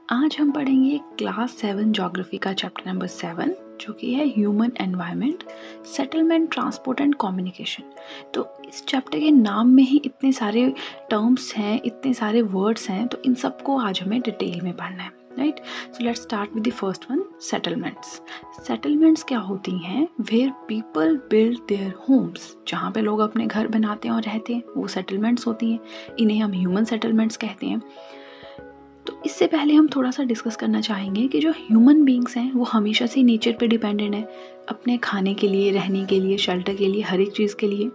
आज हम पढ़ेंगे क्लास 7 ज्योग्राफी का चैप्टर नंबर 7 जो कि है human environment, settlement, transport and communication. तो इस चैप्टर के नाम में ही इतने सारे टर्म्स हैं, इतने सारे वर्ड्स हैं, तो इन सबको आज हमें डिटेल में पढ़ना है, right. So let's start with the first one, settlements. Settlements क्या होती हैं? Where people build their homes, जहाँ पे लोग अपने घर बनाते हैं और रहते हैं, वो सेटलमेंट्स होती हैं। इन्हें हम ह्यूमन सेटलमेंट्स कहते हैं। तो इससे पहले हम थोड़ा सा डिस्कस करना चाहेंगे कि जो ह्यूमन बींग्स हैं वो हमेशा से नेचर पे डिपेंडेंट है, अपने खाने के लिए, रहने के लिए, शेल्टर के लिए, हर एक चीज़ के लिए।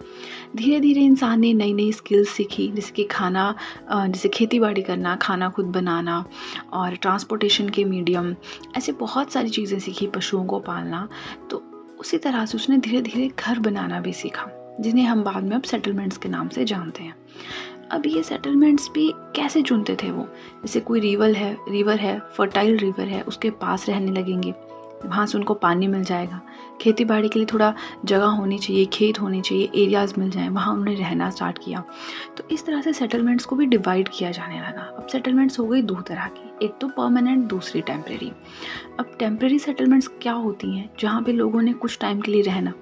धीरे धीरे इंसान ने नई नई स्किल्स सीखी, जैसे कि जैसे खेती बाड़ी करना, खाना खुद बनाना और ट्रांसपोर्टेशन के मीडियम, ऐसे बहुत सारी चीज़ें सीखी, पशुओं को पालना। तो उसी तरह से उसने धीरे धीरे घर बनाना भी सीखा, जिन्हें हम बाद में अब सेटलमेंट्स के नाम से जानते हैं। अब ये सेटलमेंट्स भी कैसे चुनते थे वो? जैसे कोई रिवर है, फर्टाइल रिवर है, उसके पास रहने लगेंगे, वहाँ से उनको पानी मिल जाएगा। खेती बाड़ी के लिए थोड़ा जगह होनी चाहिए, खेत होने चाहिए, एरियाज़ मिल जाएं, वहाँ उन्होंने रहना स्टार्ट किया। तो इस तरह से सेटलमेंट्स को भी डिवाइड किया जाने लगा। अब सेटलमेंट्स हो गई दो तरह की, एक तो परमानेंट, दूसरी टेम्परेरी। अब टेम्परेरी सेटलमेंट्स क्या होती हैं? जहाँ पे लोगों ने कुछ टाइम के लिए रहना,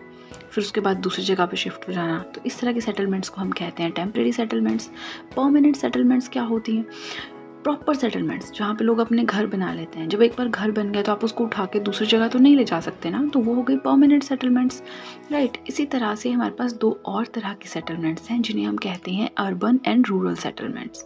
फिर उसके बाद दूसरी जगह पे शिफ्ट हो जाना, तो इस तरह के सेटलमेंट्स को हम कहते हैं टेम्परेरी सेटलमेंट्स। परमानेंट सेटलमेंट्स क्या होती हैं? प्रॉपर सेटलमेंट्स, जहाँ पे लोग अपने घर बना लेते हैं। जब एक बार घर बन गया तो आप उसको उठा के दूसरी जगह तो नहीं ले जा सकते ना, तो वो हो गई परमानेंट सेटलमेंट्स, राइट। इसी तरह से हमारे पास दो और तरह के सेटलमेंट्स हैं जिन्हें हम कहते हैं अर्बन एंड रूरल सेटलमेंट्स।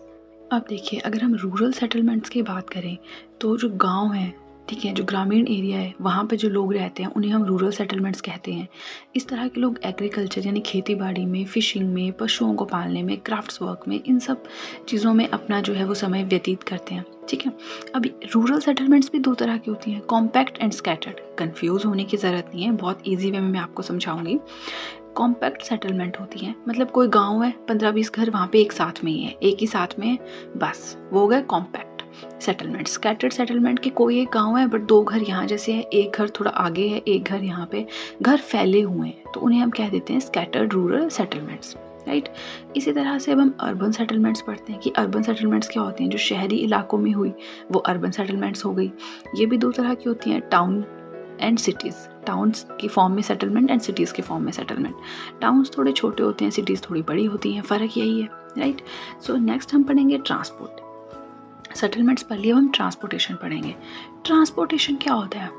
अब देखिए, अगर हम रूरल सेटलमेंट्स की बात करें तो जो गांव है, ठीक है, जो ग्रामीण एरिया है, वहाँ पे जो लोग रहते हैं उन्हें हम रूरल सेटलमेंट्स कहते हैं। इस तरह के लोग एग्रीकल्चर यानी खेती बाड़ी में, फिशिंग में, पशुओं को पालने में, क्राफ्ट्स वर्क में, इन सब चीज़ों में अपना जो है वो समय व्यतीत करते हैं, ठीक है। अब रूरल सेटलमेंट्स भी दो तरह की होती हैं, कॉम्पैक्ट एंड स्कैटर्ड। कन्फ्यूज़ होने की ज़रूरत नहीं है, बहुत ईजी वे में मैं आपको समझाऊंगी। कॉम्पैक्ट सेटलमेंट होती है, मतलब कोई गांव है, 15-20 घर वहाँ पे एक साथ में ही है, एक ही साथ में है, बस वो हो गए कॉम्पैक्ट सेटलमेंट। स्कैटर्ड सेटलमेंट के कोई एक गांव है बट दो घर यहाँ जैसे है, एक घर थोड़ा आगे है, एक घर यहाँ पे, घर फैले हुए हैं, तो उन्हें हम कह देते हैं स्कैटर्ड रूरल सेटलमेंट्स, राइट। इसी तरह से अब हम अर्बन सेटलमेंट्स पढ़ते हैं कि अर्बन सेटलमेंट्स क्या होते हैं। जो शहरी इलाकों में हुई वो अर्बन सेटलमेंट्स हो गई। ये भी दो तरह की होती हैं, टाउन एंड सिटीज़। टाउन्स की फॉर्म में सेटलमेंट एंड सिटीज़ की फॉर्म में सेटलमेंट। टाउन्स थोड़े छोटे होते हैं, सिटीज़ थोड़ी बड़ी होती हैं, फ़र्क यही है, राइट। सो नेक्स्ट हम पढ़ेंगे ट्रांसपोर्ट। सेटलमेंट्स पर लिए हम ट्रांसपोर्टेशन पढ़ेंगे। ट्रांसपोर्टेशन क्या होता है?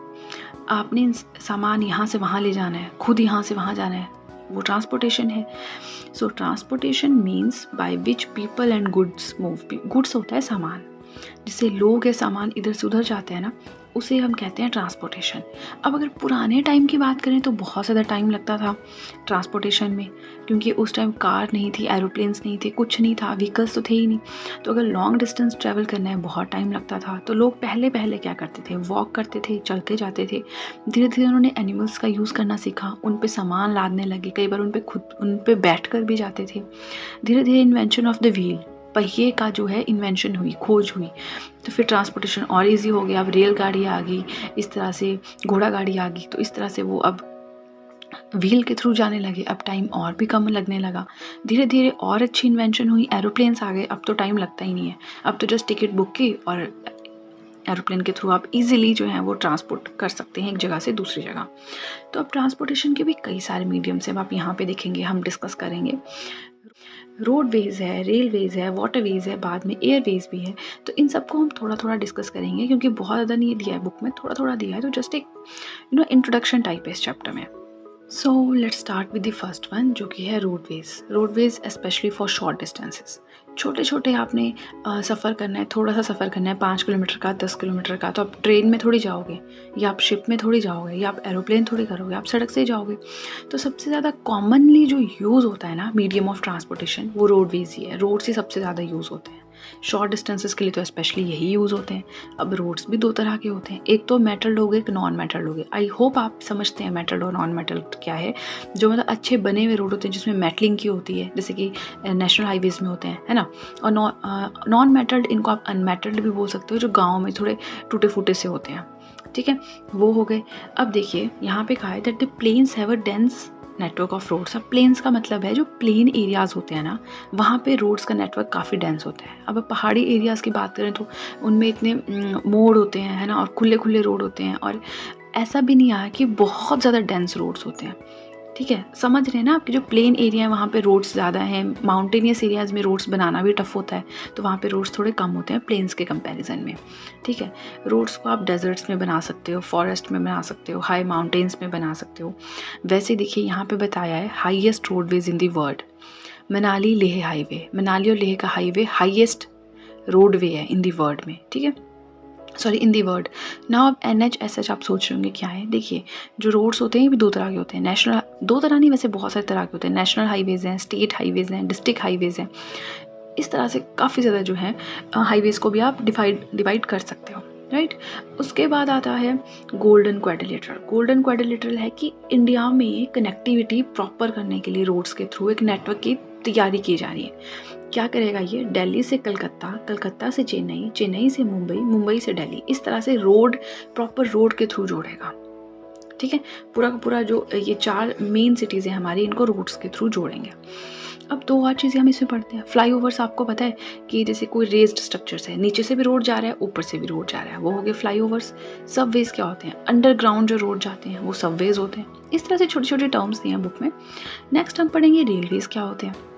आपने सामान यहाँ से वहाँ ले जाना है, खुद यहाँ से वहाँ जाना है, वो ट्रांसपोर्टेशन है। So transportation means by which people and goods move. Goods होता है सामान, जिससे लोग या सामान इधर से उधर जाते हैं ना, उसे हम कहते हैं ट्रांसपोर्टेशन। अब अगर पुराने टाइम की बात करें तो बहुत ज़्यादा टाइम लगता था ट्रांसपोर्टेशन में, क्योंकि उस टाइम कार नहीं थी, एरोप्लेन्स नहीं थे, कुछ नहीं था, व्हीकल्स तो थे ही नहीं। तो अगर लॉन्ग डिस्टेंस ट्रैवल करना है बहुत टाइम लगता था। तो लोग पहले पहले क्या करते थे? वॉक करते थे, चलते जाते थे। धीरे धीरे उन्होंने एनिमल्स का यूज़ करना सीखा, उन पे सामान लादने लगे, कई बार उन पे बैठ कर भी जाते थे। धीरे धीरे इन्वेंशन ऑफ द व्हील, पहिए का जो है इन्वेंशन हुई, खोज हुई, तो फिर ट्रांसपोर्टेशन और इजी हो गया। अब रेलगाड़ी आ गई, इस तरह से घोड़ा गाड़ी आ गई, तो इस तरह से वो अब व्हील के थ्रू जाने लगे। अब टाइम और भी कम लगने लगा। धीरे धीरे और अच्छी इन्वेंशन हुई, एरोप्लेन्स आ गए, अब तो टाइम लगता ही नहीं है। अब तो जस्ट टिकट बुक की और एरोप्लेन के थ्रू आप इजीली जो है वो ट्रांसपोर्ट कर सकते हैं एक जगह से दूसरी जगह। तो अब ट्रांसपोर्टेशन के भी कई सारे मीडियम्स हैं, आप यहाँ पे देखेंगे, हम डिस्कस करेंगे। रोडवेज है, रेलवेज है, वाटरवेज है, बाद में एयरवेज भी है। तो इन सबको हम थोड़ा थोड़ा डिस्कस करेंगे, क्योंकि बहुत ज़्यादा नहीं दिया है बुक में, थोड़ा थोड़ा दिया है, तो जस्ट एक इंट्रोडक्शन टाइप है इस चैप्टर में। सो let's start with the first one, जो कि है roadways. Roadways specially for short distances. छोटे छोटे आपने सफ़र करना है, थोड़ा सा सफ़र करना है, 5 किलोमीटर का, 10 किलोमीटर का, तो आप ट्रेन में थोड़ी जाओगे, या आप शिप में थोड़ी जाओगे, या आप एरोप्लेन थोड़ी करोगे, आप सड़क से ही जाओगे। तो सबसे ज़्यादा कॉमनली जो यूज़ होता है ना मीडियम ऑफ ट्रांसपोर्टेशन, वो रोडवेज ही है। रोड्स ही सबसे ज़्यादा यूज़ होते हैं। शॉर्ट डिस्टेंसेस के लिए तो स्पेशली यही यूज़ होते हैं। अब रोड्स भी दो तरह के होते हैं, एक तो मेटल हो गए, एक नॉन मेटल हो गए। आई होप आप समझते हैं मेटल और नॉन मेटल क्या है। जो मतलब अच्छे बने हुए रोड होते हैं जिसमें मेटलिंग की होती है, जैसे कि नेशनल हाईवेज में होते हैं, है ना। और नॉन मेटल्ड, इनको आप अनमेटल्ड भी बोल सकते हो, जो गाँव में थोड़े टूटे फूटे से होते हैं, ठीक है, वो हो गए। अब देखिए यहाँ पे कहा है that the plains have a dense network of roads. अब प्लेन्स का मतलब है जो प्लेन एरियाज़ होते हैं ना, वहाँ पे रोड्स का नेटवर्क काफ़ी डेंस होता है। अब पहाड़ी एरियाज़ की बात करें तो उनमें इतने मोड़ होते हैं, है ना, और खुले खुले रोड होते हैं, और ऐसा भी नहीं आया कि बहुत ज़्यादा डेंस रोड्स होते हैं। ठीक है, समझ रहे हैं ना, आपके जो प्लेन एरिया है वहाँ पे रोड्स ज़्यादा हैं, माउंटेनियस एरियाज़ में रोड्स बनाना भी टफ होता है, तो वहाँ पे रोड्स थोड़े कम होते हैं प्लेन्स के कंपैरिजन में। ठीक है, रोड्स को आप डेजर्ट्स में बना सकते हो, फॉरेस्ट में बना सकते हो, हाई माउंटेन्स में बना सकते हो। वैसे देखिए यहाँ पे बताया है highest roadways in the world, Manali Leh highway, Manali और लेह का हाईवे हाईएस्ट रोडवे है इन दी वर्ल्ड में। ठीक है, sorry in the world. Now अब NHSH आप सोच रहे होंगे क्या है। देखिए जो रोड्स होते हैं ये भी दो तरह के होते हैं, नेशनल, दो तरह नहीं वैसे बहुत सारे तरह के होते हैं, नेशनल हाईवेज़ हैं, स्टेट हाईवेज़ हैं, डिस्ट्रिक्ट हाईवेज़ हैं। इस तरह से काफ़ी ज़्यादा जो है हाईवेज़ को भी आप डिवाइड कर सकते हो, राइट। उसके बाद आता है गोल्डन क्वाड्रिलेटरल। गोल्डन क्वाड्रिलेटरल है कि इंडिया में कनेक्टिविटी प्रॉपर करने के लिए रोड्स के थ्रू एक नेटवर्क की तैयारी की जा रही है। क्या करेगा ये, दिल्ली से कलकत्ता, कलकत्ता से चेन्नई, चेन्नई से मुंबई, मुंबई से दिल्ली, इस तरह से रोड प्रॉपर रोड के थ्रू जोड़ेगा। ठीक है, पूरा का पूरा जो ये 4 मेन सिटीज़ हैं हमारी, इनको रोड्स के थ्रू जोड़ेंगे। अब 2 और चीज़ें हम इसमें पढ़ते हैं। फ्लाईओवर्स आपको पता है कि जैसे कोई रेज्ड स्ट्रक्चर्स है, नीचे से भी रोड जा रहा है, ऊपर से भी रोड जा रहा है, वो हो गए फ्लाईओवर्स। सबवेज क्या होते हैं, अंडरग्राउंड जो रोड जाते हैं वो सबवेज होते हैं। इस तरह से छोटे छोटे टर्म्स दिए हैं बुक में। नेक्स्ट हम पढ़ेंगे रेलवेज क्या होते हैं।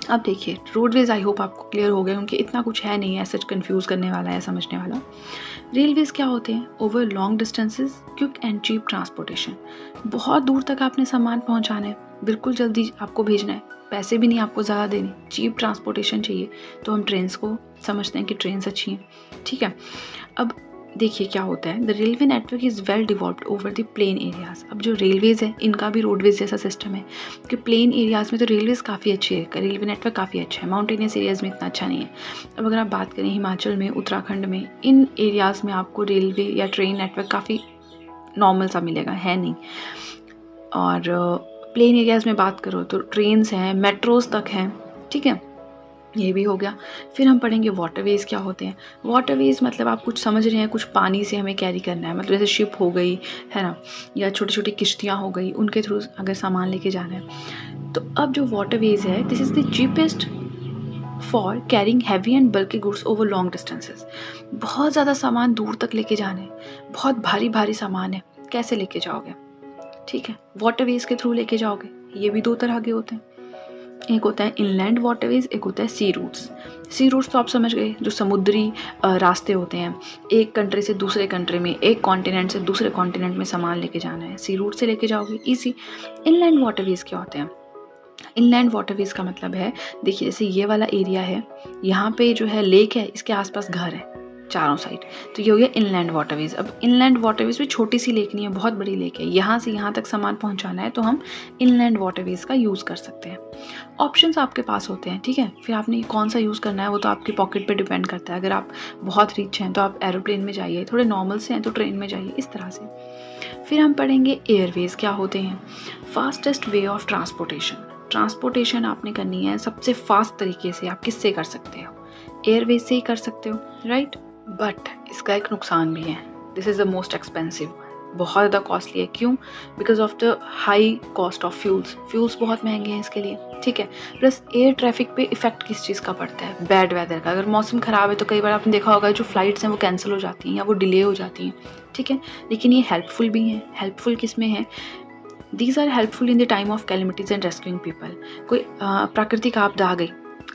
अब देखिए रोडवेज आई होप आपको क्लियर हो गए, क्योंकि इतना कुछ है नहीं है सच कंफ्यूज करने वाला है, समझने वाला। रेलवेज क्या होते हैं, over long distances quick and cheap transportation. बहुत दूर तक आपने सामान पहुंचाना है, बिल्कुल जल्दी आपको भेजना है, पैसे भी नहीं आपको ज़्यादा देने, चीप ट्रांसपोर्टेशन चाहिए, तो हम ट्रेन्स को समझते हैं कि ट्रेन्स अच्छी हैं। ठीक है, अब देखिए क्या होता है, the railway network is well devolved over the plain areas. अब जो रेलवेज़ है इनका भी रोडवेज जैसा सिस्टम है कि प्लेन एरियाज़ में तो रेलवेज़ काफ़ी अच्छी है, रेलवे नेटवर्क काफ़ी अच्छा है, माउंटेनियस एरियाज़ में इतना अच्छा नहीं है। अब अगर आप बात करें हिमाचल में, उत्तराखंड में, इन एरियाज़ में आपको रेलवे या ट्रेन नेटवर्क काफ़ी नॉर्मल सा मिलेगा, है नहीं। और प्लेन एरियाज़ में बात करो तो ट्रेन्स हैं, मेट्रोज़ तक हैं। ठीक है, ये भी हो गया। फिर हम पढ़ेंगे वाटरवेज क्या होते हैं। वाटरवेज मतलब आप कुछ समझ रहे हैं, कुछ पानी से हमें कैरी करना है, मतलब जैसे शिप हो गई, है ना, या छोटी छोटी किश्तियाँ हो गई, उनके थ्रू अगर सामान लेके जाना है। तो अब जो वाटरवेज है, this is the cheapest for carrying heavy and बल्कि गुड्स ओवर लॉन्ग डिस्टेंसेस। बहुत ज़्यादा सामान दूर तक लेके जाना है, बहुत भारी भारी सामान है, कैसे लेके जाओगे। ठीक है, वाटरवेज के थ्रू लेके जाओगे। ये भी 2 तरह के होते हैं, एक होता है इनलैंड वाटरवेज, एक होता है सी रूट्स। सी रूट्स तो आप समझ गए, जो समुद्री रास्ते होते हैं, एक कंट्री से दूसरे कंट्री में, एक कॉन्टिनेंट से दूसरे कॉन्टिनेंट में सामान लेके जाना है, सी रूट से लेके जाओगे, ईजी। इनलैंड वाटरवेज क्या होते हैं, इनलैंड वाटरवेज का मतलब है, देखिए जैसे ये वाला एरिया है, यहाँ पे जो है लेक है, इसके आसपास घर है चारों साइड, तो ये हो गया इनलैंड वाटरवेज। अब इनलैंड वाटरवेज भी छोटी सी लेक नहीं है, बहुत बड़ी लेक है, यहाँ से यहाँ तक सामान पहुँचाना है तो हम इनलैंड वाटरवेज का यूज़ कर सकते हैं। ऑप्शंस आपके पास होते हैं, ठीक है, फिर आपने कौन सा यूज़ करना है वो तो आपकी पॉकेट पे डिपेंड करता है। अगर आप बहुत रिच हैं तो आप एरोप्लेन में जाइए, थोड़े नॉर्मल से हैं तो ट्रेन में जाइए, इस तरह से। फिर हम पढ़ेंगे एयरवेज क्या होते हैं। Fastest way of transportation, transportation आपने करनी है सबसे फास्ट तरीके से, आप किससे कर सकते हो, एयरवेज से ही कर सकते हो, राइट। बट इसका एक नुकसान भी है, this is the most expensive, बहुत ज़्यादा कॉस्टली है। क्यों, because of the high cost of fuels बहुत महंगे हैं इसके लिए। ठीक है, प्लस एयर ट्रैफिक पे इफेक्ट किस चीज़ का पड़ता है, बैड वेदर का। अगर मौसम ख़राब है तो कई बार आपने देखा होगा जो फ्लाइट्स हैं वो कैंसिल हो जाती हैं या वो डिले हो जाती हैं। ठीक है, लेकिन ये हेल्पफुल भी हैं। हेल्पफुल किस में है, these are helpful in the time of calamities and rescuing people. कोई प्राकृतिक आपदा आ गई,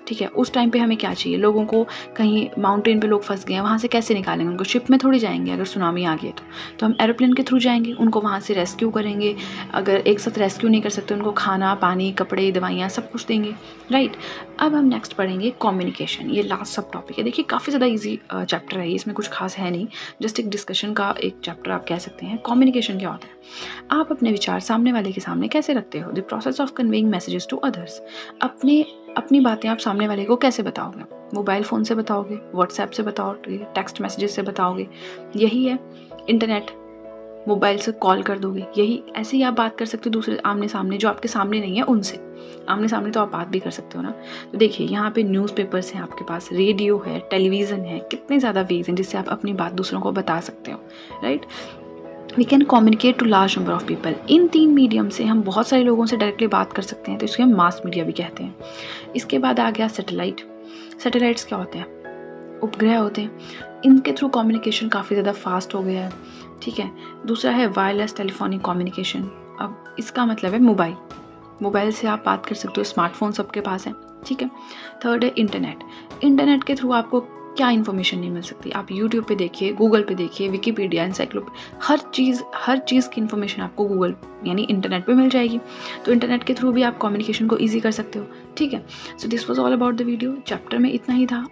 ठीक है, उस टाइम पे हमें क्या चाहिए, लोगों को कहीं माउंटेन पे लोग फंस गए हैं, वहाँ से कैसे निकालेंगे उनको, शिप में थोड़ी जाएंगे, अगर सुनामी आ गई तो हम एरोप्लेन के थ्रू जाएंगे, उनको वहाँ से रेस्क्यू करेंगे। अगर एक साथ रेस्क्यू नहीं कर सकते, उनको खाना पानी कपड़े दवाइयाँ सब कुछ देंगे, राइट। अब हम नेक्स्ट पढ़ेंगे कम्युनिकेशन, ये लास्ट सब टॉपिक है। देखिए काफ़ी ज़्यादा ईजी चैप्टर है, इसमें कुछ खास है नहीं, जस्ट एक डिस्कशन का एक चैप्टर आप कह सकते हैं। कम्युनिकेशन क्या होता है, आप अपने विचार सामने वाले के सामने कैसे रखते हो, the process of conveying messages to others. अपनी बातें आप सामने वाले को कैसे बताओगे, मोबाइल फ़ोन से बताओगे, व्हाट्सएप से बताओगे, टेक्स्ट मैसेजेस से बताओगे, यही है। इंटरनेट, मोबाइल से कॉल कर दोगे, यही। ऐसे ही आप बात कर सकते हो दूसरे आमने सामने, जो आपके सामने नहीं है उनसे। आमने सामने तो आप बात भी कर सकते हो ना। तो देखिए यहाँ पे न्यूज़पेपर्स हैं आपके पास, रेडियो है, टेलीविज़न है, कितने ज़्यादा वेज हैं जिससे आप अपनी बात दूसरों को बता सकते हो, right. We can communicate to large number of people. इन 3 मीडियम से हम बहुत सारे लोगों से डायरेक्टली बात कर सकते हैं, तो इसको हम मास मीडिया भी कहते हैं। इसके बाद आ गया सैटेलाइट। सैटेलाइट्स क्या होते हैं? उपग्रह होते हैं। इनके थ्रू कम्युनिकेशन काफ़ी ज़्यादा फास्ट हो गया है, ठीक है। दूसरा है वायरलेस टेलीफोनिक कम्युनिकेशन। अब इसका मतलब है मोबाइल। मोबाइल से आप बात कर सकते हो, स्मार्टफोन सबके पास है, ठीक है। थर्ड है इंटरनेट। इंटरनेट के थ्रू आपको क्या इन्फॉर्मेशन नहीं मिल सकती? आप यूट्यूब पे देखिए, गूगल पे देखिए, विकीपीडिया, एनसाइक्लोपीडिया, हर चीज़ की इन्फॉर्मेशन आपको गूगल यानी इंटरनेट पे मिल जाएगी। तो इंटरनेट के थ्रू भी आप कम्युनिकेशन को ईजी कर सकते हो, ठीक है। So this was all about the video. Chapter में इतना ही था।